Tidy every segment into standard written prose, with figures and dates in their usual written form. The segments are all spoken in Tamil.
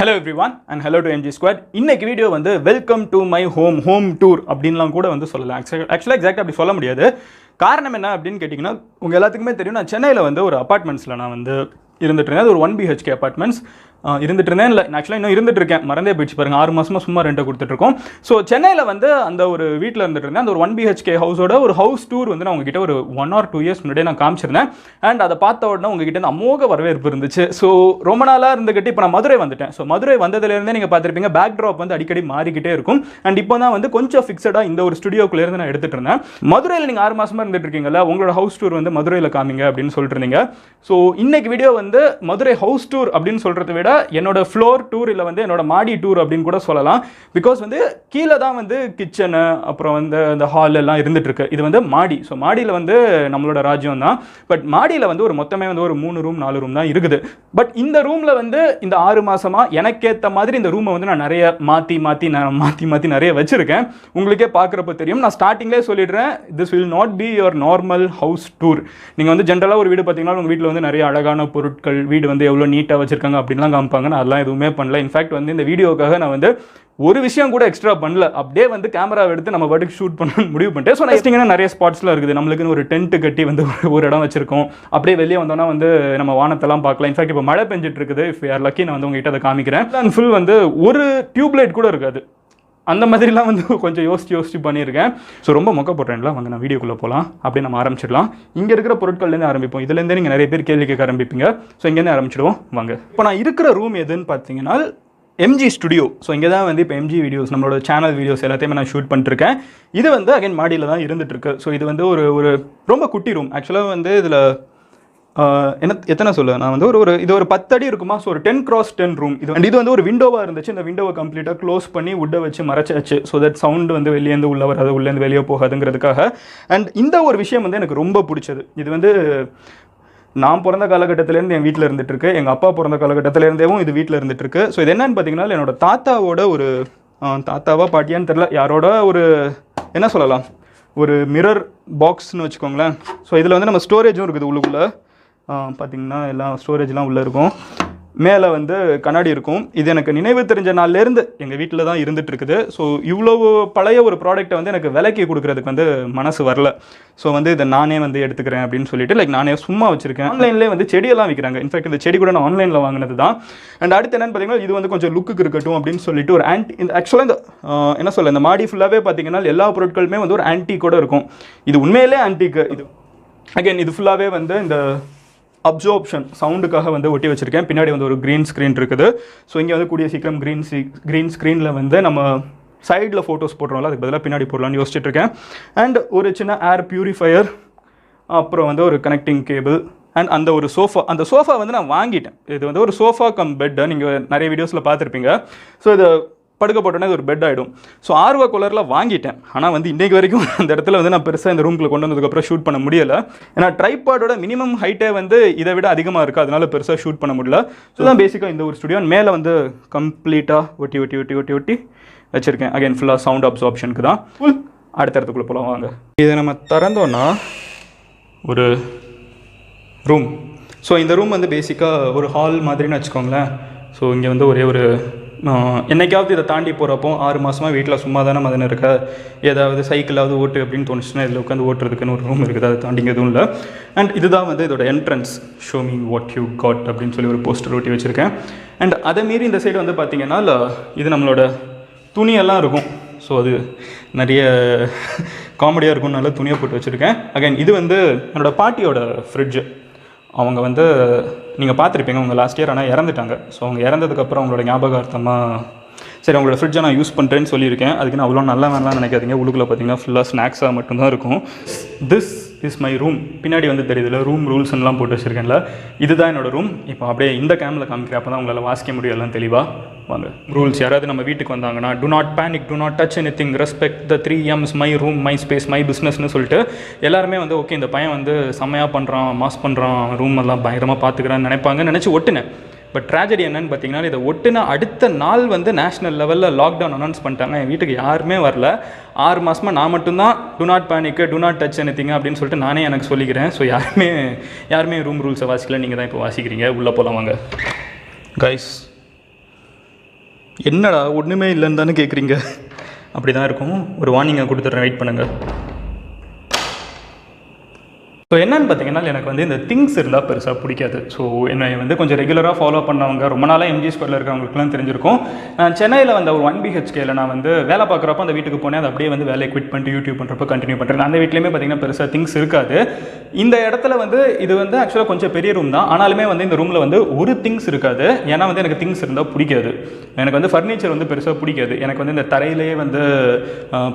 Hello everyone and hello to MG Squad. இன்னைக்கு வீடியோ வந்து welcome to my home tour அப்படின்லாம் கூட வந்து சொல்லலாம். ஆக்சுவலாக எக்ஸாக்டாக அப்படி சொல்ல முடியாது. காரணம் என்ன அப்படின்னு கேட்டிங்கன்னா, உங்கள் எல்லாத்துக்குமே தெரியும், நான் சென்னையில் வந்து ஒரு அப்பார்ட்மெண்ட்ஸில் நான் வந்து இருந்துட்டு இருந்தேன். அது ஒரு 1 BHK அப்பார்ட்மெண்ட்ஸ் இருந்துட்டு இருந்தேன். இல்லை ஆக்சுவலாக இன்னும் இருந்துட்டு இருக்கேன், மறந்தே போயிடுச்சு பாருங்கள். 6 மாதமாக சும்மா ரெண்டை கொடுத்துட்ருக்கோம். ஸோ சென்னையில் வந்து அந்த ஒரு வீட்டில் இருந்துட்டு இருந்தேன். அந்த ஒரு 1 BHK ஹவுஸோட ஒரு ஹவுஸ் டூர் வந்து நான் உங்ககிட்ட ஒரு 1 or 2 years முன்னாடியே நான் காமிச்சிருந்தேன். அண்ட் அதை பார்த்த உடனே உங்ககிட்ட அமோக வரவேற்பு இருந்துச்சு. ஸோ ரொம்ப நாளாக இருந்துக்கிட்டு இப்போ நான் மதுரை வந்துட்டேன். ஸோ மதுரை வந்ததுலேருந்தே நீங்கள் பார்த்துருப்பீங்க, பேக் ட்ராப் வந்து அடிக்கடி மாறிக்கிட்டே இருக்கும். அண்ட் இப்போ தான் வந்து கொஞ்சம் ஃபிக்ஸடாக இந்த ஒரு ஸ்டுடியோக்குள்ளேருந்து நான் எடுத்துகிட்டு இருந்தேன். மதுரையில் நீங்கள் 6 மாதமாக இருந்துட்டு இருக்கீங்களா, உங்களோட ஹவுஸ் டூர் வந்து மதுரையில் காமிங்க அப்படின்னு சொல்லிட்டு இருந்தீங்க. ஸோ இன்னைக்கு வீடியோ வந்து மதுரை ஹவுஸ் டூர் அப்படின்னு சொல்கிறத விட என்னோட ஃப்ளோர் டூர் இல்லை வந்து என்னோட மாடி டூர் அப்படின்னு கூட சொல்லலாம். பிகாஸ் வந்து கீழே தான் வந்து கிச்சனு அப்புறம் வந்து அந்த ஹால் எல்லாம் இருந்துட்டு இருக்கு. இது வந்து மாடி. ஸோ மாடியில் வந்து நம்மளோட ராஜ்யம் தான். பட் மாடியில் வந்து ஒரு மொத்தமே வந்து ஒரு 3 ரூம் 4 ரூம் தான் இருக்குது. பட் இந்த ரூமில் வந்து இந்த 6 மாசமா எனக்கேற்ற மாதிரி இந்த ரூமை வந்து நான் நிறைய மாற்றி நிறைய வச்சிருக்கேன். உங்களுக்கே பார்க்குறப்ப தெரியும். நான் ஸ்டார்டிங்லேயே சொல்லிடுறேன், this will not be your normal house tour. நீங்கள் வந்து ஜென்ரலாக ஒரு வீடு பார்த்தீங்கன்னா உங்கள் வீட்டில் வந்து நிறைய அழகான பொருட்கள், வீடு வந்து எவ்வளோ நீட்டாக வச்சிருக்காங்க அப்படின்லாம் காமிப்பாங்க. நான் அதெல்லாம் எதுவுமே பண்ணல. இன்ஃபேக்ட் வந்து இந்த வீடியோக்காக நான் வந்து ஒரு விஷயம் கூட எக்ஸ்ட்ரா பண்ணல. அப்படியே வந்து கேமரா எடுத்து நம்ம பாட்டுக்கு ஷூட் பண்ண முடிவு பண்ணிட்டேன். ஸோ நெக்ஸ்டிங்கன்னா நிறைய ஸ்பாட்ஸ்லாம் இருக்குது. நம்மளுக்குன்னு ஒரு டென்ட் கட்டி வந்து ஒரு இடம் வச்சிருக்கோம். அப்படியே வெளியே வந்தோம்னா வந்து நம்ம வானத்தெல்லாம் பார்க்கலாம். இன்ஃபேக்ட் இப்போ மழை பெஞ்சிட்டு இருக்குது. இஃப் யார் லக்கி நான் வந்து உங்ககிட்ட அதை காமிக்கிறேன். அண்ட் ஃபுல் வந்து ஒரு டியூப்லைட் கூட இருக்காது. அந்த மாதிரிலாம் வந்து கொஞ்சம் யோசிச்சு பண்ணியிருக்கேன். ஸோ ரொம்ப மொக்க போடுறேன்ல, வாங்க நான் வீடியோக்குள்ளே போகலாம். அப்படியே நம்ம ஆரம்பிச்சிடலாம். இங்கே இருக்கிற பொருட்கள்லேருந்து ஆரம்பிப்போம். இதுலேருந்தே நீங்கள் நிறைய பேர் கேள்வி கேட்க ஆரம்பிப்பீங்க. ஸோ இங்கேருந்து ஆரம்பிச்சிடுவோம் வாங்க. இப்போ நான் இருக்கிற ரூம் எதுன்னு பார்த்தீங்கன்னா எம்ஜி ஸ்டுடியோ. ஸோ இங்கே தான் வந்து இப்போ எம்ஜி வீடியோஸ், நம்மளோட சேனல் வீடியோஸ் எல்லாத்தையுமே நான் ஷூட் பண்ணிட்டுருக்கேன். இது வந்து அகைன் மாடியில் தான் இருந்துகிட்ருக்கு. ஸோ இது வந்து ஒரு ரொம்ப குட்டி ரூம். ஆக்சுவலாக வந்து இதில் எத்தனை சொல்ல, நான் வந்து இது ஒரு 10 அடி இருக்குமா. ஸோ ஒரு 10x10 ரூம். இது வந்து ஒரு விண்டோவாக இருந்துச்சு. இந்த விண்டோவை கம்ப்ளீட்டாக க்ளோஸ் பண்ணி உட்டை வச்சு மறைச்சாச்சு. ஸோ தட் சவுண்டு வந்து வெளியேந்து உள்ளே வராது, உள்ளேருந்து வெளியே போகாதுங்கிறதுக்காக. அண்ட் இந்த ஒரு விஷயம் வந்து எனக்கு ரொம்ப பிடிச்சது. இது வந்து நான் பிறந்த காலகட்டத்திலேருந்து என் வீட்டில் இருந்துகிட்ருக்கு. எங்கள் அப்பா பிறந்த காலகட்டத்திலேருந்தேவும் இது வீட்டில் இருந்துகிட்ருக்கு. ஸோ இது என்னன்னு பார்த்தீங்கன்னா, என்னோட தாத்தாவோட ஒரு தாத்தாவா பாட்டியான்னு தெரில, யாரோட ஒரு என்ன சொல்லலாம், ஒரு மிரர் பாக்ஸ்னு வச்சுக்கோங்களேன். ஸோ இதில் வந்து நம்ம ஸ்டோரேஜும் இருக்குது. உள்ளுக்குள்ளே பார்த்திங்கன்னா எல்லாம் ஸ்டோரேஜ்லாம் உள்ளே இருக்கும். மேலே வந்து கண்ணாடி இருக்கும். இது எனக்கு நினைவு தெரிஞ்ச நாள்லேருந்து எங்கள் வீட்டில் தான் இருந்துகிட்ருக்குது. ஸோ இவ்வளோ பழைய ஒரு ப்ராடக்ட்டை வந்து எனக்கு விலைக்கு கொடுக்குறதுக்கு வந்து மனசு வரல. ஸோ வந்து இதை நானே வந்து எடுத்துக்கிறேன் அப்படின்னு சொல்லிட்டு நானே சும்மா வச்சுருக்கேன். ஆன்லைன்லேயே வந்து செடியெல்லாம் விற்கிறாங்க. இன்ஃபேக்ட் இந்த செடி கூட நான் ஆன்லைனில் வாங்கினது தான். அண்ட் அடுத்து என்னென்னு பார்த்தீங்கன்னா, இது வந்து கொஞ்சம் லுக்குக்கு இருக்கட்டும் அப்படின்னு சொல்லிட்டு ஒரு இந்த ஆக்சுவலாக இந்த என்ன சொல்ல, இந்த மாடி ஃபுல்லாகவே பார்த்தீங்கன்னா எல்லா பொருட்களுமே வந்து ஒரு ஆன்டிக் கூட இருக்கும். இது உண்மையிலே ஆன்டிக்கு. இது அகைன் இது ஃபுல்லாகவே வந்து இந்த அப்சர்ப்ஷன் சவுண்டுக்காக வந்து ஒட்டி வச்சுருக்கேன். பின்னாடி வந்து ஒரு க்ரீன் ஸ்க்ரீன் இருக்குது. ஸோ இங்கே வந்து கூடிய சீக்கிரம் க்ரீன் ஸ்க்ரீனில் வந்து நம்ம சைடில் ஃபோட்டோஸ் போடுறோம்ல, அதுக்கு பதிலாக பின்னாடி போடலான்னு யோசிச்சுட்ருக்கேன். அண்ட் ஒரு சின்ன ஏர் பியூரிஃபையர், அப்புறம் வந்து ஒரு கனெக்டிங் கேபிள், அண்ட் அந்த ஒரு சோஃபா. அந்த சோஃபா வந்து நான் வாங்கிட்டேன். இது வந்து ஒரு சோஃபா கம் பெட்டு. நீங்கள் நிறைய வீடியோஸில் பார்த்துருப்பீங்க. ஸோ இது படுக்க போட்டோன்னே இது ஒரு பெட் ஆகிடும். ஸோ ஆர்வ கலரில் வாங்கிட்டேன். ஆனால் வந்து இன்றைக்கு வரைக்கும் அந்த இடத்துல வந்து நான் பெருசாக இந்த ரூம்குள்ளே கொண்டு வந்ததுக்கப்புறம் ஷூட் பண்ண முடியலை. ஏன்னா ட்ரைபாடோட மினிமம் ஹைட்டே வந்து இதை விட அதிகமாக இருக்குது. அதனால பெருசாக ஷூட் பண்ண முடியல. ஸோ தான் பேசிக்காக இந்த ஒரு ஸ்டுடியோ மேலே வந்து கம்ப்ளீட்டாக ஒட்டி வச்சுருக்கேன். அகைன் ஃபுல்லாக சவுண்ட் அப்சார்ப்ஷனுக்கு தான். அடுத்த இடத்துக்குள்ளே போகலாம் வாங்க. இதை நம்ம திறந்தோன்னா ஒரு ரூம். ஸோ இந்த ரூம் வந்து பேசிக்காக ஒரு ஹால் மாதிரின்னு வச்சுக்கோங்களேன். ஸோ இங்கே வந்து ஒரு என்னைக்காவது இதை தாண்டி போகிறப்போ 6 மாதமாக வீட்டில் சும்மா தானே மதன் இருக்க, ஏதாவது சைக்கிளாவது ஓட்டு அப்படின்னு தோணுச்சுன்னா இதில் உட்காந்து ஓட்டுறதுக்குன்னு ஒரு ரூம் இருக்குது. அதை தாண்டிங்க எதுவும் இல்லை. அண்ட் இதுதான் வந்து இதோட entrance. Show me what you got அப்படின்னு சொல்லி ஒரு போஸ்டர் ஒட்டி வச்சுருக்கேன். அண்ட் அதை மீறி இந்த சைடு வந்து பார்த்திங்கன்னா இது நம்மளோட துணியெல்லாம் இருக்கும். ஸோ அது நிறைய காமெடியாக இருக்கும். நல்லா துணியை போட்டு வச்சுருக்கேன். அகைன் இது வந்து என்னோடய பாட்டியோட ஃப்ரிட்ஜு. அவங்க வந்து நீங்கள் பார்த்துருப்பீங்க, அவங்க லாஸ்ட் இயர் ஆனால் இறந்துட்டாங்க. ஸோ அவங்க இறந்ததுக்கப்புறம் அவங்களோட ஞாபகார்த்தமாக சரி அவங்களோட ஃப்ரிட்ஜை நான் யூஸ் பண்ணுறேன்னு சொல்லியிருக்கேன். அதுக்கு நான் அவ்வளோ நல்லா வேணாம்னு நினைக்காதீங்க. உள்ளுக்குள்ளே பார்த்தீங்கன்னா ஃபுல்லாக ஸ்நாக்ஸாக மட்டும்தான் இருக்கும். This is my room. பின்னாடி வந்து தெரியுதுல ரூம் ரூல்ஸ்லாம் போட்டு வச்சுருக்கேன்ல, இதுதான் என்னோடய ரூம். இப்போ அப்படியே இந்த கேமில் காமிக்கிறேன், அப்போ தான் உங்களால் வாசிக்க முடியும் எல்லாம் தெளிவாக. வாங்க. ரூல்ஸ், யாராவது நம்ம வீட்டுக்கு வந்தாங்கன்னா do not panic, do not touch anything, respect the 3 M's, my room, my space, my பிஸ்னஸ்னு சொல்லிட்டு எல்லாருமே வந்து ஓகே இந்த பையன் வந்து செம்மையாக பண்ணுறான், மாஸ் பண்ணுறான், ரூம் எல்லாம் பயங்கரமாக பார்த்துக்கிறான்னு நினைச்சு ஒட்டுனேன். பட் ட்ராஜடி என்னன்னு பார்த்தீங்கன்னா, இதை ஒட்டுன அடுத்த நாள் வந்து நேஷனல் லெவலில் லாக்டவுன் அனௌன்ஸ் பண்ணிட்டாங்க. என் வீட்டுக்கு யாருமே வரல. 6 மாதமாக நான் மட்டும்தான் to not panic, do not touch anything அப்படின்னு சொல்லிட்டு நானே எனக்கு சொல்லிக்கிறேன். ஸோ யாருமே ரூம் ரூல்ஸை வாசிக்கல. நீங்கள் தான் இப்போ வாசிக்கிறீங்க. உள்ளே போகலாம் வாங்க. கைஸ், என்னடா ஒன்றுமே இல்லைன்னு தானே கேட்குறீங்க? அப்படி தான் இருக்கும். ஒரு வார்னிங்கை கொடுத்துட்றேன், வெயிட் பண்ணுங்கள். ஸோ என்னென்னு பார்த்தீங்கன்னா, எனக்கு வந்து இந்த திங்ஸ் இருந்தால் பெருசாக பிடிக்காது. ஸோ என்னை வந்து கொஞ்சம் ரெகுலராக ஃபாலோ பண்ணவங்க, ரொம்ப நாளாக எம்ஜி ஸ்கொயரில் இருக்கிறவங்களுக்குலாம் தெரிஞ்சிருக்கும். நான் சென்னையில் வந்து ஒரு 1 BHKல நான் வந்து வேலை பார்க்குறப்ப அந்த வீட்டுக்கு போனேன். அது அப்படியே வந்து வேலையை குவிட் பண்ணிட்டு யூடியூப் பண்ணுறப்ப கண்டினியூ பண்ணுறேன். அந்த வீட்லேயுமே பார்த்தீங்கன்னா பெருசாக திங்ஸ் இருக்காது. இந்த இடத்துல வந்து இது வந்து ஆக்சுவலாக கொஞ்சம் பெரிய ரூம் தான். ஆனாலுமே வந்து இந்த ரூமில் வந்து ஒரு திங்ஸ் இருக்காது. ஏன்னா வந்து எனக்கு திங்ஸ் இருந்தால் பிடிக்காது. எனக்கு வந்து ஃபர்னிச்சர் வந்து பெருசாக பிடிக்காது. எனக்கு வந்து இந்த தரையிலே வந்து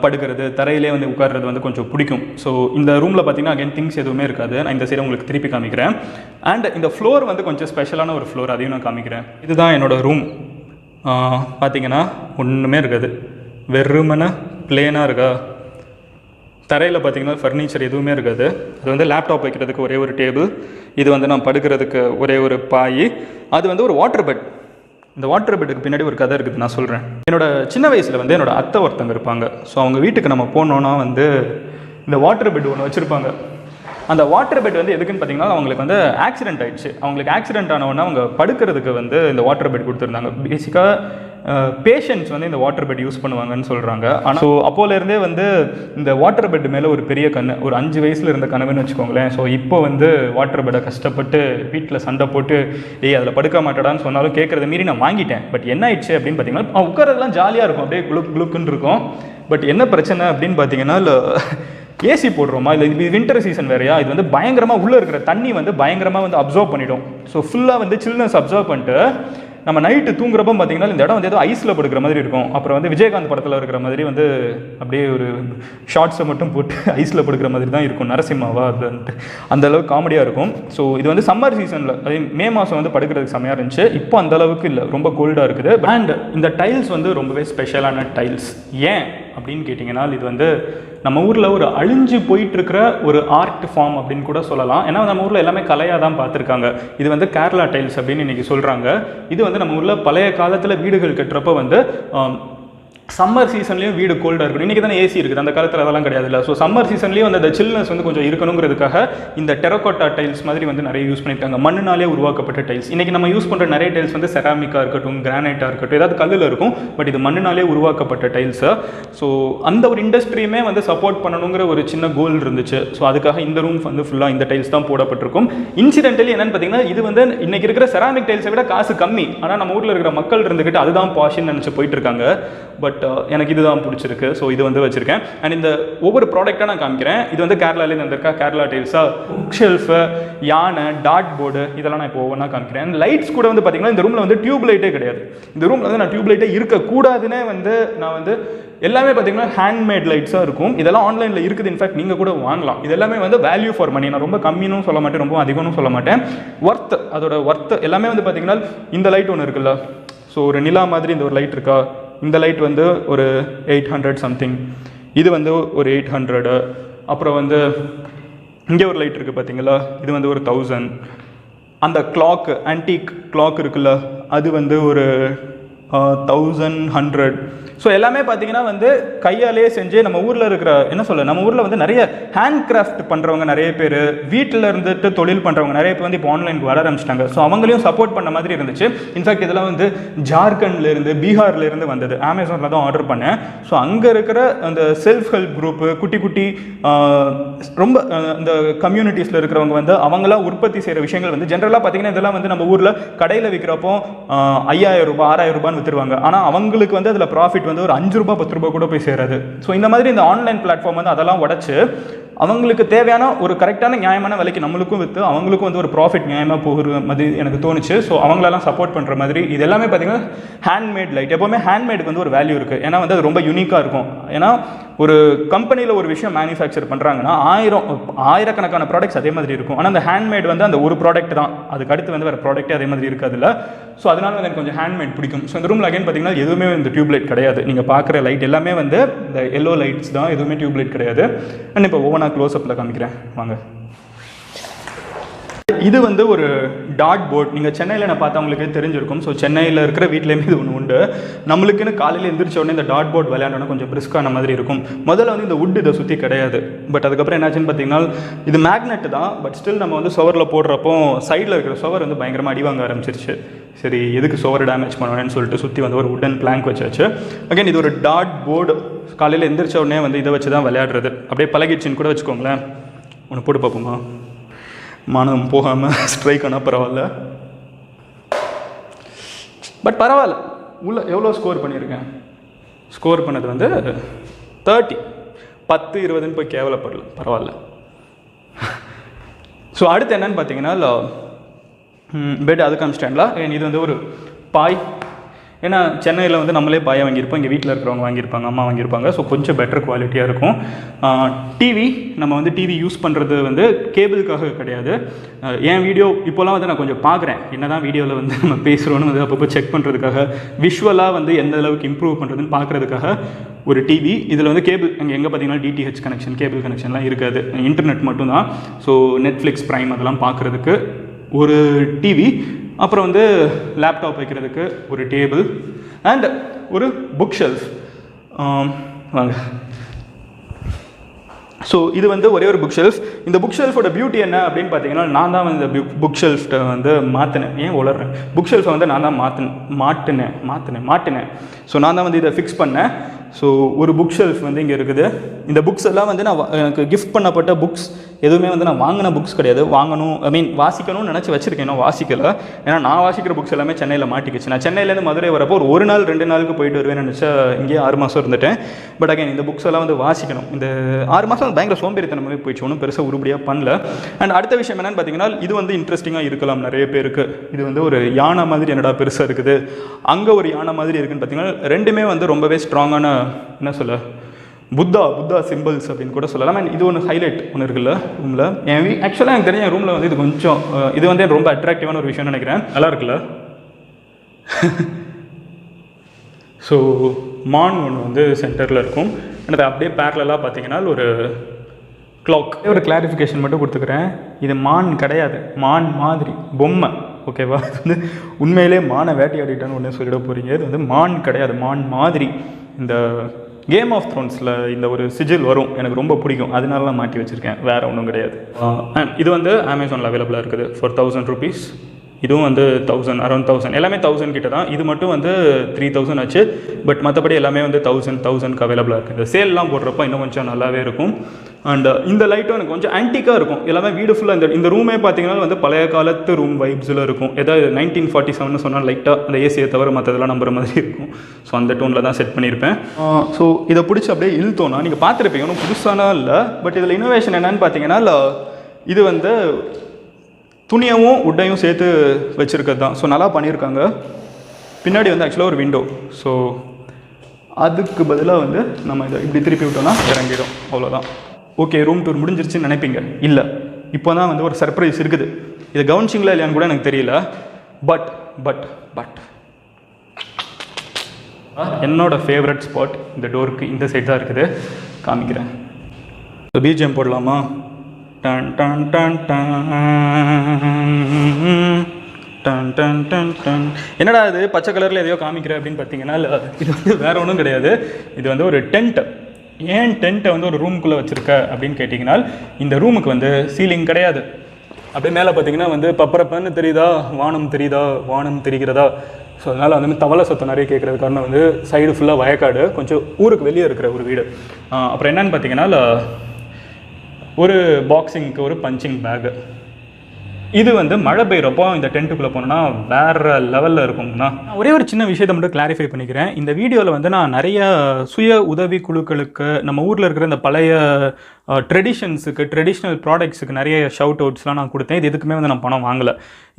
படுக்கிறது, தரையிலே வந்து உட்கார்றது வந்து கொஞ்சம் பிடிக்கும். ஸோ இந்த ரூமில் பார்த்தீங்கன்னா அகைன் திங்ஸ் எதுவுமே இருக்காது. நான் இந்த சைடு உங்களுக்கு திருப்பி காமிக்கிறேன். அண்ட் இந்த ஃப்ளோர் வந்து கொஞ்சம் ஸ்பெஷலான ஒரு ஃப்ளோர், அதையும் நான் காமிக்கிறேன். இதுதான் என்னோட ரூம். பார்த்தீங்கன்னா ஒன்றுமே இருக்காது, வெறுமனே பிளேனாக இருக்கா. தரையில் பார்த்தீங்கன்னா ஃபர்னிச்சர் எதுவுமே இருக்காது. அது வந்து லேப்டாப் வைக்கிறதுக்கு ஒரே ஒரு டேபிள், இது வந்து நான் படுக்கிறதுக்கு ஒரே ஒரு பாய், அது வந்து ஒரு வாட்டர் பெட். இந்த வாட்டர் பெட்டுக்கு பின்னாடி ஒரு கதை இருக்குது, நான் சொல்கிறேன். என்னோட சின்ன வயசில் வந்து என்னோட அத்தை ஒருத்தங்க இருப்பாங்க. ஸோ அவங்க வீட்டுக்கு நம்ம போனோன்னா வந்து இந்த வாட்டர் பெட் ஒன்று வச்சுருப்பாங்க. அந்த வாட்டர் பெட் வந்து எதுக்குன்னு பார்த்தீங்கன்னா, அவங்களுக்கு வந்து ஆக்சிடென்ட் ஆகிடுச்சு. அவங்களுக்கு ஆக்சிடென்ட் ஆனவுடனே அவங்க படுக்கிறதுக்கு வந்து இந்த வாட்டர் பெட் கொடுத்துருந்தாங்க. பேசிக்காக பேஷண்ட்ஸ் வந்து இந்த வாட்டர் பெட் யூஸ் பண்ணுவாங்கன்னு சொல்கிறாங்க. ஆனால் ஸோ அப்போலேருந்தே வந்து இந்த வாட்டர் பெட் மேலே ஒரு பெரிய கண்ணு, ஒரு 5 வயசில் இருந்த கனவுன்னு வச்சுக்கோங்களேன். ஸோ இப்போ வந்து வாட்டர் பெட்டை கஷ்டப்பட்டு வீட்டில் சண்டை போட்டு அதில் படுக்க மாட்டேடான்னு சொன்னாலும் கேட்குறத மீறி நான் வாங்கிட்டேன். பட் என்ன ஆயிடுச்சு அப்படின்னு பார்த்தீங்கன்னா, உட்காரதெல்லாம் ஜாலியாக இருக்கும், அப்படியே குளுக்குன்னு இருக்கும். பட் என்ன பிரச்சனை அப்படின்னு பார்த்தீங்கன்னா, ஏசி போடுறோமா, இல்லை இது வின்டர் சீசன் வேறையா, இது வந்து பயங்கரமாக உள்ளே இருக்கிற தண்ணி வந்து பயங்கரமாக வந்து அப்சர்வ் பண்ணிடும். ஸோ ஃபுல்லாக வந்து சில்னஸ் அப்சர்வ் பண்ணிட்டு நம்ம நைட்டு தூங்குறப்போ பார்த்தீங்கன்னா இந்த இடம் வந்து ஏதோ ஐஸில் படுக்கிற மாதிரி இருக்கும். அப்புறம் வந்து விஜயகாந்த் படத்தில் இருக்கிற மாதிரி வந்து அப்படியே ஒரு ஷார்ட்ஸை மட்டும் போட்டு ஐஸில் படுக்கிற மாதிரி தான் இருக்கும். நரசிம்மாவா அதுன்ட்டு அந்த அளவுக்கு காமெடியாக இருக்கும். ஸோ இது வந்து சம்மர் சீசனில், அதே மே மாதம் வந்து படுக்கிறதுக்கு செம்மையாக இருந்துச்சு. இப்போ அந்த அளவுக்கு இல்லை, ரொம்ப கோல்டாக இருக்குது. அண்ட் இந்த டைல்ஸ் வந்து ரொம்பவே ஸ்பெஷலான டைல்ஸ். ஏன் அப்படின்னு கேட்டிங்கன்னா, இது வந்து நம்ம ஊரில் ஒரு அழிஞ்சு போயிட்டுருக்கிற ஒரு ஆர்ட் ஃபார்ம் அப்படின்னு கூட சொல்லலாம். ஏன்னா நம்ம ஊரில் எல்லாமே கலையாக தான் பார்த்துருக்காங்க. இது வந்து கேரளா டைல்ஸ் அப்படின்னு இன்றைக்கி சொல்கிறாங்க. இது வந்து நம்ம ஊரில் பழைய காலத்தில் வீடுகள் கட்டுறப்போ வந்து சம்மர் சீசன்லேயும் வீடு கோல்டாக இருக்கணும். இன்றைக்கி தானே ஏசி இருக்குது, அந்த காலத்தில் அதெல்லாம் கிடையாது இல்லை. ஸோ சம்மர் சீசன்லேயும் வந்து அந்த சில்னஸ் வந்து கொஞ்சம் இருக்கணுங்கிறதுக்காக இந்த டெரகோட்டா டைல்ஸ் மாதிரி வந்து நிறைய யூஸ் பண்ணியிருக்காங்க. மண்ணுனாலே உருவாக்கப்பட்ட டைல்ஸ். இன்றைக்கி நம்ம யூஸ் பண்ணுற நிறைய டைல்ஸ் வந்து செராமிக்காக இருக்கட்டும், கிரானைட்டாக இருக்கட்டும், ஏதாவது கல்லில் இருக்கும். பட் இது மண்ணுனாலே உருவாக்கப்பட்ட டைல்ஸு. ஸோ அந்த ஒரு இண்டஸ்ட்ரியுமே வந்து சப்போர்ட் பண்ணணுங்கிற ஒரு சின்ன கோல் இருந்துச்சு. ஸோ அதுக்காக இந்த ரூம் வந்து ஃபுல்லாக இந்த டைல்ஸ் தான் போடப்பட்டிருக்கும். இன்சிடென்டலி என்னென்னு பார்த்தீங்கன்னா, இது வந்து இன்றைக்கி இருக்கிற செராமிக் டைல்ஸை விட காசு கம்மி. ஆனால் நம்ம ஊரில் இருக்கிற மக்கள் இருந்துக்கிட்டு அதுதான் பாஷின்னு நினச்சி போயிட்டு இருக்காங்க. பட் எனக்கு இதுதான் பிடிச்சிருக்கு. ஸோ இது வந்து வச்சுருக்கேன். அண்ட் இந்த ஒவ்வொரு ப்ராடக்டாக நான் காமிக்கிறேன். இது வந்து கேரளாலேருந்து வந்திருக்கா, கேரளா டைல்ஸாக, புக் ஷெல்ஃபு, யானை, டாட் போர்டு, இதெல்லாம் நான் இப்போ ஒவ்வொன்றா காமிக்கிறேன். அண்ட் லைட்ஸ் கூட வந்து பார்த்தீங்கன்னா, இந்த ரூமில் வந்து டியூப் லைட்டே கிடையாது. இந்த ரூமில் வந்து நான் டியூப் லைட்டே இருக்கக்கூடாதுன்னே வந்து நான் வந்து எல்லாமே பார்த்தீங்கன்னா ஹேண்ட்மேட் லைட்ஸாக இருக்கும். இதெல்லாம் ஆன்லைனில் இருக்குது. இன்ஃபேக்ட் நீங்கள் கூட வாங்கலாம். இது எல்லாமே வந்து வேல்யூ ஃபார் மணி. நான் ரொம்ப கம்மின்னு சொல்ல மாட்டேன், ரொம்ப அதிகம்னு சொல்ல மாட்டேன். ஒர்த், அதோட ஒர்த் எல்லாமே வந்து பார்த்தீங்கன்னா, இந்த லைட் ஒன்று இருக்குல்ல, ஸோ ஒரு நிலா மாதிரி இந்த ஒரு லைட் இருக்கா, இந்த லைட் வந்து ஒரு 800 சம்திங், இது வந்து ஒரு 800. அப்புறம் வந்து இங்கே ஒரு லைட் இருக்குது பார்த்தீங்களா, இது வந்து ஒரு 1000. அந்த கிளாக், ஆன்டிக் கிளாக் இருக்குல்ல, அது வந்து ஒரு 1100. ஸோ எல்லாமே பார்த்தீங்கன்னா வந்து கையாலே செஞ்சு நம்ம ஊரில் இருக்கிற என்ன சொல்ல, நம்ம ஊரில் வந்து நிறைய ஹேண்ட் கிராஃப்ட் பண்ணுறவங்க நிறைய பேர், வீட்டில் இருந்துட்டு தொழில் பண்ணுறவங்க நிறைய பேர் வந்து இப்போ ஆன்லைனுக்கு வர ஆரம்பிச்சிட்டாங்க. ஸோ அவங்களையும் சப்போர்ட் பண்ண மாதிரி இருந்துச்சு. இன்ஃபேக்ட் இதெல்லாம் வந்து ஜார்க்கண்ட்லேருந்து, பீகார்லேருந்து வந்தது. அமேசானில் தான் ஆர்டர் பண்ணேன். ஸோ அங்கே இருக்கிற அந்த செல்ஃப் ஹெல்ப் குரூப்பு, குட்டி குட்டி ரொம்ப இந்த கம்யூனிட்டிஸில் இருக்கிறவங்க வந்து அவங்களாம் உற்பத்தி செய்கிற விஷயங்கள் வந்து ஜென்ரலாக பார்த்தீங்கன்னா இதெல்லாம் வந்து நம்ம ஊரில் கடையில் விற்கிறப்போ 5000 ரூபாய் 6000 ரூபான்னு விற்றுருவாங்க. ஆனால் அவங்களுக்கு வந்து அதில் ப்ராஃபிட் வந்து ஒரு 5 ரூபாய் 10 ரூபாய் கூட போய் சேராது. ஸோ இந்த மாதிரி இந்த ஆன்லைன் பிளாட்ஃபார்ம் வந்து அதெல்லாம் உடச்சு அவங்களுக்கு தேவையான ஒரு கரெக்டான நியாயமான விலைக்கு நம்மளுக்கும் விற்று அவங்களுக்கும் வந்து ஒரு ப்ராஃபிட் நியாயமாக போகிற மாதிரி எனக்கு தோணுச்சு. ஸோ அவங்களெல்லாம் சப்போர்ட் பண்ணுற மாதிரி இது எல்லாமே பார்த்தீங்கன்னா ஹேண்ட்மேட் லைட். எப்போவுமே ஹேண்ட்மேடுக்கு வந்து ஒரு வேல்யூ இருக்குது. ஏன்னா வந்து அது ரொம்ப யூனிக்காக இருக்கும். ஏன்னா ஒரு கம்பெனியில் ஒரு விஷயம் மேனுஃபேக்சர் பண்ணுறாங்கன்னா ஆயிரக்கணக்கான ப்ராடக்ட்ஸ் அதே மாதிரி இருக்கும். ஆனால் அந்த ஹேண்ட்மேட் வந்து அந்த ஒரு ப்ராடக்ட் தான், அதுக்கு அடுத்து வந்து வேறு ப்ராடக்ட்டே அதே மாதிரி இருக்காதுல்ல. ஸோ அதனால வந்து எனக்கு கொஞ்சம் ஹேண்ட்மேட் பிடிக்கும். ஸோ இந்த ரூமில் அகைன் பார்த்தீங்கன்னா எதுவுமே இந்த டியூப் லைட் கிடையாது. நீங்கள் பார்க்குற லைட் எல்லாமே வந்து இந்த எல்லோ லைட்ஸ் தான், எதுவுமே டியூப் லைட் கிடையாது. அண்ட் இப்போ ஒவ்வொன்றா க்ளோஸ்அப்பில் காமிக்கிறேன் வாங்க. இது வந்து ஒரு டாட் போர்ட். நீங்கள் சென்னையில் நான் பார்த்தா உங்களுக்கு தெரிஞ்சிருக்கும். ஸோ சென்னையில் இருக்கிற வீட்லேயுமே இது ஒன்று உண்டு. நம்மளுக்குன்னு காலையில் எந்திரிச்ச உடனே இந்த டாட் போர்ட் விளையாடணும் கொஞ்சம் பிரிஸ்கான மாதிரி இருக்கும். முதல்ல வந்து இந்த வுட் இதை சுற்றி கிடையாது. பட் அதுக்கப்புறம் என்னாச்சுன்னு பார்த்தீங்கன்னா இது மேக்னெட் தான். பட் ஸ்டில் நம்ம வந்து சுவரில் போடுறப்போ சைடில் இருக்கிற சுவர் வந்து பயங்கரமாக அடி வாங்க ஆரம்பிச்சிருச்சு. சரி எதுக்கு சுவர் டேமேஜ் பண்ணுவேன்னு சொல்லிட்டு சுற்றி வந்து ஒரு வுட்டன் பிளாங்க் வச்சாச்சு. அகைன் இது ஒரு டாட் போர்டு. காலையில் எந்திரிச்ச உடனே வந்து இதை வச்சு தான் விளையாடுறது. அப்படியே பழகிடுச்சின்னு கூட வச்சுக்கோங்களேன். ஒன்று போட்டு பார்ப்போமா? மானம் போகாமல் ஸ்ட்ரைக் ஆனால் பரவாயில்ல. பட் பரவாயில்ல. உள்ள எவ்வளோ ஸ்கோர் பண்ணியிருக்கேன்? ஸ்கோர் பண்ணது வந்து 30. 10 20ன்னு போய் கேவலப்படல, பரவாயில்ல. ஸோ அடுத்து என்னன்னு பார்த்தீங்கன்னா பெட் அது காமிச்சிட்டேன்ல. இது வந்து ஒரு பாய். ஏன்னா சென்னையில் வந்து நம்மளே பாயை வாங்கியிருப்போம், இங்கே வீட்டில் இருக்கிறவங்க வாங்கியிருப்பாங்க, அம்மா வாங்கியிருப்பாங்க. ஸோ கொஞ்சம் பெட்டர் குவாலிட்டியாக இருக்கும். டிவி நம்ம வந்து டிவி யூஸ் பண்ணுறது வந்து கேபிளுக்காக கிடையாது. என் வீடியோ இப்போலாம் வந்து நான் கொஞ்சம் பார்க்குறேன், என்ன தான் வீடியோவில் வந்து நம்ம பேசுகிறோன்னு வந்து அப்பப்போ செக் பண்ணுறதுக்காக, விஷுவலாக வந்து எந்த அளவுக்கு இம்ப்ரூவ் பண்ணுறதுன்னு பார்க்குறதுக்காக ஒரு டிவி. இதில் வந்து கேபிள் எங்கே பார்த்தீங்கன்னா டிடிஹெச் கனெக்ஷன், கேபிள் கனெக்ஷன்லாம் இருக்காது, இன்டர்நெட் மட்டும்தான். ஸோ நெட்ஃப்ளிக்ஸ் ப்ரைம் அதெல்லாம் பார்க்குறதுக்கு ஒரு டிவி, அப்புறம் வந்து லேப்டாப் வைக்கிறதுக்கு ஒரு டேபிள் அண்ட் ஒரு புக் ஷெல்ஃப். வாங்க. ஸோ இது வந்து ஒரே ஒரு புக் ஷெல்ஃப். இந்த புக் ஷெல்ஃபோட பியூட்டி என்ன அப்படின்னு பார்த்தீங்கன்னா, நான் தான் வந்து இந்த புக் ஷெல்ஃப்ட்டை வந்து மாற்றினேன். ஏன் உளறேன்? புக் ஷெல்ஃபை வந்து நான் தான் மாட்டினேன். ஸோ நான் தான் வந்து இதை ஃபிக்ஸ் பண்ணேன். ஸோ ஒரு புக் ஷெல்ஃப் வந்து இங்கே இருக்குது. இந்த புக்ஸ் எல்லாம் வந்து நான் எனக்கு கிஃப்ட் பண்ணப்பட்ட புக்ஸ், எதுவுமே வந்து நான் வாங்கின புக்ஸ் கிடையாது. வாசிக்கணும்னு நினச்சி வச்சுருக்கேன், இன்னும் வாசிக்கலை. ஏன்னா நான் வாசிக்கிற புக்ஸ் எல்லாமே சென்னையில் மாட்டிக்கிச்சு. நான் சென்னையிலேருந்து மதுரை வரப்போ ஒரு நாள் 2 நாளுக்கு போயிட்டு வருவேன்னு நினச்சா இங்கேயே 6 மாதம் இருந்துட்டேன். பட் அகைன் இந்த புக்ஸ் எல்லாம் வந்து வாசிக்கணும். இந்த 6 மாதம் பயங்கர சோம்பேறித்தனமே போயிடுச்சு, ஒன்றும் பெருசாக உருப்படியாக பண்ணல. அண்ட் அடுத்த விஷயம் என்னென்னு பார்த்தீங்கன்னா, இது வந்து இன்ட்ரெஸ்டிங்காக இருக்கலாம் நிறைய பேருக்கு. இது வந்து ஒரு யானை மாதிரி என்னடா பெருசாக இருக்குது, அங்கே ஒரு யானை மாதிரி இருக்குதுன்னு பார்த்தீங்கன்னா, ரெண்டுமே வந்து ரொம்பவே ஸ்ட்ராங்கான என்ன சொல்ல புத்தா சிம்பிள்ஸ் அப்படின்னு கூட சொல்லலாம். அண்ட் இது ஒன்று ஹைலைட் ஒன்று இருக்குல்ல ரூமில். ஆக்சுவலாக எனக்கு தெரிஞ்ச என் ரூமில் வந்து இது கொஞ்சம் இது வந்து ரொம்ப அட்ராக்டிவான ஒரு விஷயம்னு நினைக்கிறேன். நல்லா இருக்குல்ல? ஸோ மான் ஒன்று வந்து சென்டரில் இருக்கும். அண்ட் அப்படியே பேரலாக பார்த்தீங்கன்னா ஒரு கிளாக். ஒரு கிளாரிஃபிகேஷன் மட்டும் கொடுத்துக்கிறேன், இது மான் கிடையாது, மான் மாதிரி பொம்மை. ஓகேவா? இது வந்து உண்மையிலே மானை வேட்டையாடிட்டான்னு ஒன்று சொல்லிட போகிறீங்க. இது வந்து மான் கிடையாது, மான் மாதிரி. இந்த கேம் ஆஃப் த்ரோன்ஸில் இந்த ஒரு சிஜில் வரும், எனக்கு ரொம்ப பிடிக்கும், அதனால நான் மாட்டி வச்சுருக்கேன், வேறு ஒன்றும் கிடையாது. இது வந்து அமேசானில் அவைலபிளாக இருக்குது ஃபார் 1000 rupees. இதுவும் வந்து 1000, அரௌண்ட் 1000, எல்லாமே 1000 கிட்ட தான். இது மட்டும் வந்து 3000 ஆச்சு. பட் மற்றபடி எல்லாமே வந்து 1000க்கு அவைலபிளாக இருக்குது. இந்த சேல்லாம் போடுறப்போ இன்னும் கொஞ்சம் நல்லாவே இருக்கும். அண்ட் இந்த லைட்டும் எனக்கு கொஞ்சம் ஆன்டிக்காக இருக்கும். எல்லாமே வீடு ஃபுல்லாக இந்த ரூமே பார்த்தீங்கன்னா வந்து பழைய காலத்து ரூம் வைப்ஸில் இருக்கும். ஏதாவது 1947 சொன்னால் லைட்டாக அந்த ஏசியை தவிர மற்றதெல்லாம் நம்புற மாதிரி இருக்கும். ஸோ அந்த டோனில் தான் செட் பண்ணியிருப்பேன். ஸோ இதை பிடிச்சி அப்படியே இழுத்தோன்னா நீங்கள் பார்த்துருப்பீங்க, ஒன்றும் புதுசானா இல்லை. பட் இதில் இன்னோவேஷன் என்னன்னு பார்த்தீங்கன்னா, இது வந்து துணியவும் உட்டையும் சேர்த்து வச்சுருக்கிறது தான். ஸோ நல்லா பண்ணியிருக்காங்க. பின்னாடி வந்து ஆக்சுவலாக ஒரு விண்டோ. ஸோ அதுக்கு பதிலாக வந்து நம்ம இதை இப்படி திருப்பி விட்டோம்னா இறங்கிடும், அவ்வளோதான். ஓகே, ரூம் டூர் முடிஞ்சிருச்சுன்னு நினைப்பீங்க. இல்லை, இப்போ தான் வந்து ஒரு சர்ப்ரைஸ் இருக்குது. இதை கவனிச்சிங்களா இல்லையான்னு கூட எனக்கு தெரியல. பட் என்னோட ஃபேவரட் ஸ்பாட் இந்த டோருக்கு இந்த சைட் தான் இருக்குது, காமிக்கிறேன். பிஜிஎம் போடலாமா? Done done done done. என்னடா இது பச்சை கலரில் எதையோ காமிக்கிறேன் அப்படின்னு பார்த்தீங்கன்னா, இது வந்து வேற ஒன்றும் கிடையாது. இது வந்து ஒரு டென்ட். ஏன் டென்ட்டை வந்து ஒரு ரூமுக்குள்ளே வச்சுருக்க அப்படின்னு கேட்டிங்கன்னா, இந்த ரூமுக்கு வந்து சீலிங் கிடையாது. அப்படியே மேலே பார்த்தீங்கன்னா வந்து பப்பரப்பன்னு தெரியுதா, வானம் தெரிகிறதா. ஸோ அதனால் வந்து தவளை சத்தம் நிறைய கேட்குறது காரணம் வந்து சைடு ஃபுல்லாக வயக்காடு, கொஞ்சம் ஊருக்கு வெளியே இருக்கிற ஒரு வீடு. அப்புறம் என்னன்னு பார்த்தீங்கன்னா, ஒரு பாக்ஸிங்க்கு ஒரு பஞ்சிங் பேகு. இது வந்து மழை பெய்கிறப்போ இந்த டென்ட்டுக்குள்ளே போனோன்னா வேறு லெவலில் இருக்கும்னா. ஒரே ஒரு சின்ன விஷயத்தை மட்டும் கிளாரிஃபை பண்ணிக்கிறேன். இந்த வீடியோவில் வந்து நான் நிறைய சுய உதவி குழுக்களுக்கு, நம்ம ஊரில் இருக்கிற இந்த பழைய ட்ரெடிஷன்ஸுக்கு, ட்ரெடிஷ்னல் ப்ராடக்ட்ஸுக்கு நிறைய ஷவுட் அவுட்ஸ்லாம் நான் கொடுத்தேன். இது எதுக்குமே வந்து நான் பணம் வாங்கலை.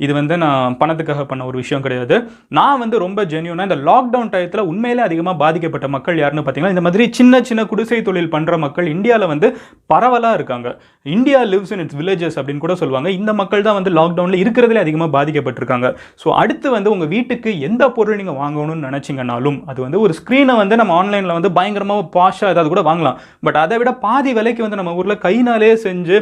இது வந்து நான் பணத்துக்காக பண்ண ஒரு விஷயம் கிடையாது. நான் வந்து ரொம்ப ஜென்யூனாக இந்த லாக்டவுன் டயத்தில் உண்மையிலே அதிகமாக பாதிக்கப்பட்ட மக்கள் யாருன்னு பார்த்தீங்கன்னா, இந்த மாதிரி சின்ன சின்ன குடிசை தொழில் பண்ணுற மக்கள் இந்தியாவில் வந்து பரவலாக இருக்காங்க. India lives in it's villages அப்படின்னு கூட சொல்லுவாங்க. இந்த மக்கள் தான் வந்து லாக்டவுனில் இருக்கிறதுலே அதிகமாக பாதிக்கப்பட்டிருக்காங்க. ஸோ அடுத்து வந்து உங்கள் வீட்டுக்கு எந்த பொருள் நீங்கள் வாங்கணும்னு நினச்சிங்கனாலும், அது வந்து ஒரு ஸ்க்ரீனை வந்து நம்ம ஆன்லைனில் வந்து பயங்கரமாக பாஷாக ஏதாவது கூட வாங்கலாம். பட் அதை விட பாதி விலைக்கு வந்து நம்ம ஊரில் கைனாலே செஞ்சு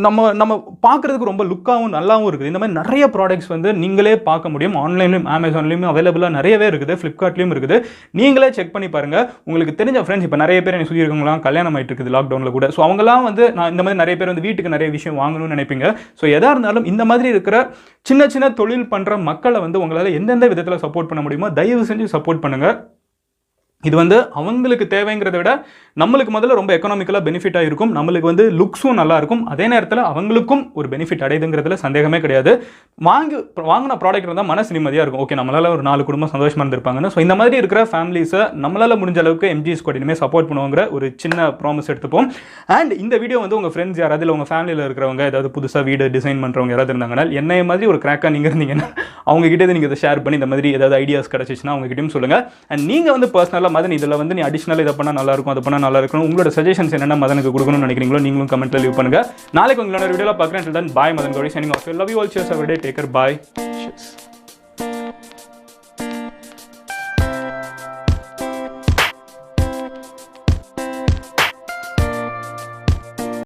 நம்ம பார்க்குறதுக்கு ரொம்ப லுக்காகவும் நல்லாவும் இருக்குது. இந்த மாதிரி நிறைய ப்ராடக்ட்ஸ் வந்து நீங்களே பார்க்க முடியும். ஆன்லைன்லையும் அமேசான்லையும் அவைலபிளாக நிறையவே இருக்குது, ஃப்ளிப்கார்ட்லையும் இருக்குது. நீங்களே செக் பண்ணி பாருங்கள். உங்களுக்கு தெரிஞ்ச ஃப்ரெண்ட்ஸ் இப்போ நிறைய பேர் எனக்கு சொல்லியிருக்கவங்களாம் கல்யாணம் ஆகிட்டு இருக்குது லாக்டவுனில் கூட. ஸோ அவங்களாம் வந்து நான் இந்த மாதிரி நிறைய பேர் வந்து வீட்டுக்கு நிறைய விஷயம் வாங்கணும்னு நினைப்பீங்க. ஸோ எதாக இருந்தாலும் இந்த மாதிரி இருக்கிற சின்ன சின்ன தொழில் பண்ணுற மக்களை வந்து உங்களால் எந்தெந்த விதத்தில் சப்போர்ட் பண்ண முடியுமோ தயவு செஞ்சு சப்போர்ட் பண்ணுங்கள். இது வந்து அவங்களுக்கு தேவைங்கிறத விட நம்மளுக்கு முதல்ல ரொம்ப எக்கனாமிக்கலாக பெனிஃபிட்டாக இருக்கும். நம்மளுக்கு வந்து லுக்ஸும் நல்லா இருக்கும். அதே நேரத்தில் அவங்களுக்கும் ஒரு பெனிஃபிட் அடையுதுங்கிறதுல சந்தேகமே கிடையாது. வாங்கின ப்ராடக்ட் இருந்தால் மனசு நிம்மதியாக இருக்கும். ஓகே, நம்மளால் ஒரு 4 குடும்பம் சந்தோஷமாக இருந்திருப்பாங்கன்னு. ஸோ இந்த மாதிரி இருக்கிற ஃபேமிலிஸை நம்மளால் முடிஞ்ச அளவுக்கு எம்ஜி ஸ்குவாட் இனிமேல் சப்போர்ட் பண்ணுவோங்கிற ஒரு சின்ன ப்ராமிஸ் எடுத்துப்போம். அண்ட் இந்த வீடியோ வந்து உங்கள் ஃப்ரெண்ட்ஸ் யாராவது இல்லை உங்கள் ஃபேமிலியில் இருக்கிறவங்க ஏதாவது புதுசாக வீடு டிசைன் பண்ணுறவங்க யாராவது இருந்தாங்கன்னா என்னைய மாதிரி ஒரு கிராக்காக நீங்கள் இருந்தீங்கன்னா அவங்ககிட்ட நீங்கள் இதை ஷேர் பண்ணி இந்த மாதிரி ஏதாவது ஐடியாஸ் கிடச்சிச்சுன்னா அவங்ககிட்டயும் சொல்லுங்கள். அண்ட் நீங்கள் வந்து பர்சனலாக மதன் இதில் வந்து நீ அடிஷனல் இதை பண்ணால் நல்லா இருக்கும், அதை பண்ணால் நல்லா இருக்கும், உங்களோட சஜஷன்ஸ் என்னென்ன மதனுக்கு கொடுக்கணும்னு நினைக்கிறீங்களோ நீங்களும் கமெண்ட்ல லீவ் பண்ணுங்க. நாளைக்கு உங்களோட வீடியோவில் பார்க்குறேன். Till then, bye, Madan Gowri signing off. Love you all. Cheers every day. Take care. Bye. Cheers.